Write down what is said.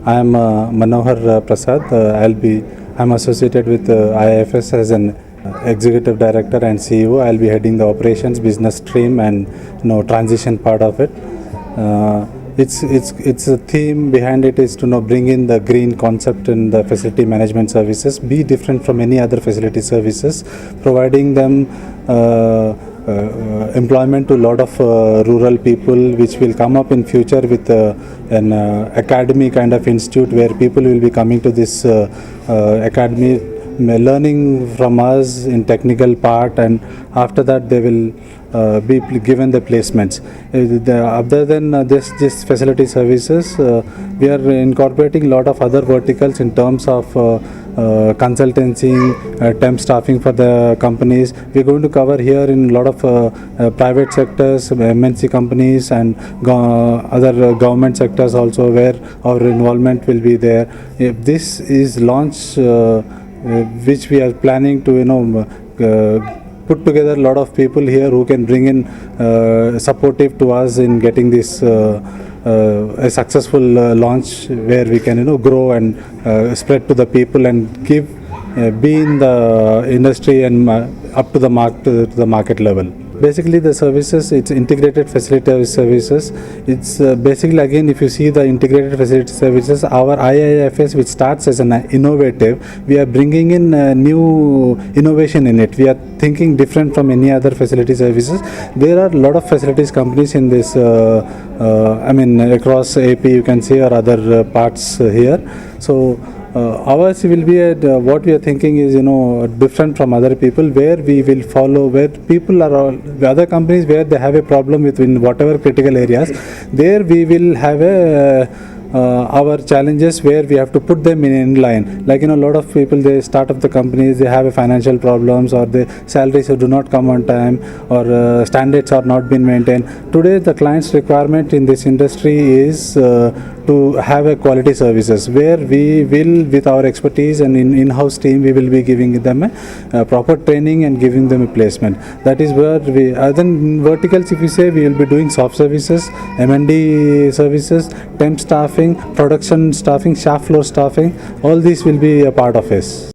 I am Manohar Prasad. I'm associated with IIFS as an executive director and CEO. I'll be heading the operations, business stream, and transition part of it. It's a theme behind it is to bring in the green concept in the facility management services, be different from any other facility services, providing them employment to a lot of rural people, which will come up in future with an academy kind of institute where people will be coming to this academy, learning from us in technical part, and after that they will be given the placements. Other than this facility services, we are incorporating a lot of other verticals in terms of consultancy, temp staffing for the companies. We're going to cover here in a lot of private sectors, MNC companies, and other government sectors also, where our involvement will be there. If this is launched, which we are planning to put together a lot of people here who can bring in supportive to us in getting this a successful launch, where we can grow and spread to the people and give be in the industry and up to the market level. Basically, the services, it's integrated facility services. It's basically, again, if you see the integrated facility services, our IIFS, which starts as an innovative, we are bringing in new innovation in it. We are thinking different from any other facility services. There are a lot of facilities companies in this, across AP, you can see, or other parts here. So ours will be what we are thinking is different from other people, where we will follow where people are all the other companies where they have a problem with in whatever critical areas. There we will have our challenges where we have to put them in line. Like a lot of people, they start up the companies, they have a financial problems, or the salaries do not come on time, or standards are not being maintained. Today the client's requirement in this industry is to have a quality services, where we will, with our expertise and in-house team, we will be giving them a proper training and giving them a placement. That is where we, other than verticals, if you say, we will be doing soft services, M&D services, temp staffing, production staffing, shop floor staffing. All these will be a part of us.